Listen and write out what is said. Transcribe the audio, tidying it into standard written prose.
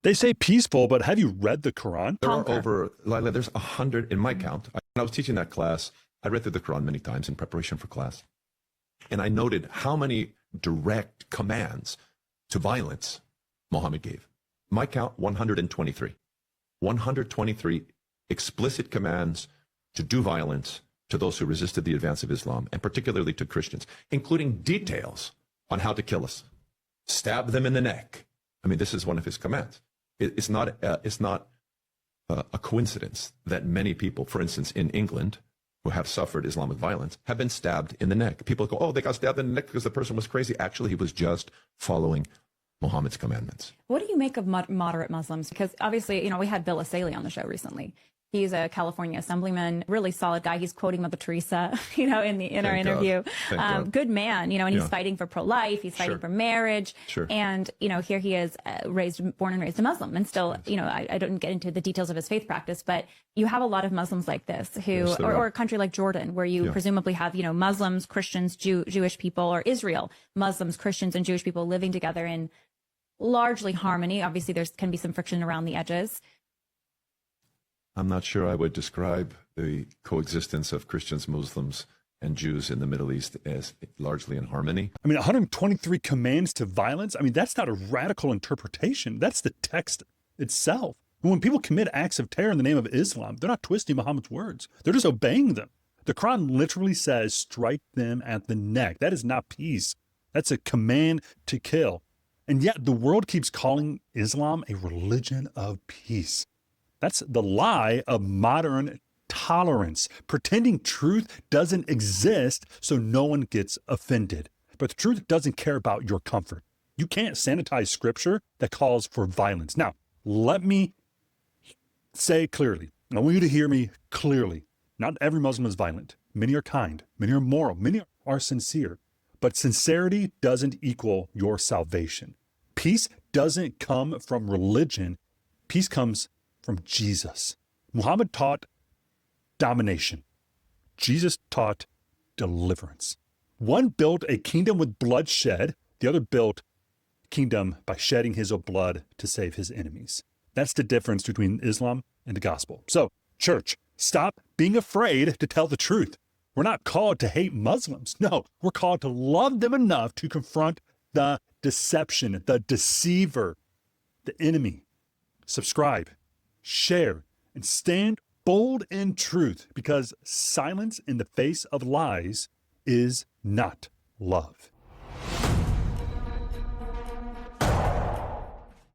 They say peaceful, but have you read the Quran? There are over, Lila, there's 100 in my count. When I was teaching that class, I read through the Quran many times in preparation for class. And I noted how many direct commands to violence Muhammad gave. My count, 123. 123 explicit commands to do violence to those who resisted the advance of Islam, and particularly to Christians, including details on how to kill us. Stab them in the neck. I mean, this is one of his commands. It's not a coincidence that many people, for instance, in England, who have suffered Islamic violence, have been stabbed in the neck. People go, oh, they got stabbed in the neck because the person was crazy. Actually, he was just following Muhammad's commandments. What do you make of moderate Muslims? Because obviously, we had Bill Asaley on the show recently. He's a California assemblyman, really solid guy. He's quoting Mother Teresa, in our interview. Good man, and he's fighting for pro-life. He's fighting for marriage. Sure. And, here he is born and raised a Muslim. And still, I don't get into the details of his faith practice, but you have a lot of Muslims like this who, or a country like Jordan, where you presumably have, Muslims, Christians, Jewish people, or Israel, Muslims, Christians, and Jewish people living together in largely harmony. Obviously, there can be some friction around the edges. I'm not sure I would describe the coexistence of Christians, Muslims, and Jews in the Middle East as largely in harmony. I mean, 123 commands to violence. I mean, that's not a radical interpretation. That's the text itself. When people commit acts of terror in the name of Islam, they're not twisting Muhammad's words. They're just obeying them. The Quran literally says, strike them at the neck. That is not peace. That's a command to kill. And yet the world keeps calling Islam a religion of peace. That's the lie of modern tolerance, pretending truth doesn't exist so no one gets offended. But the truth doesn't care about your comfort. You can't sanitize scripture that calls for violence. Now, let me say clearly, and I want you to hear me clearly. Not every Muslim is violent. Many are kind. Many are moral. Many are sincere. But sincerity doesn't equal your salvation. Peace doesn't come from religion. Peace comes from Jesus. Muhammad taught domination. Jesus taught deliverance. One built a kingdom with bloodshed. The other built a kingdom by shedding his own blood to save his enemies. That's the difference between Islam and the gospel. So, church, stop being afraid to tell the truth. We're not called to hate Muslims. No, we're called to love them enough to confront the deception, the deceiver, the enemy. Subscribe, share, and stand bold in truth, because silence in the face of lies is not love.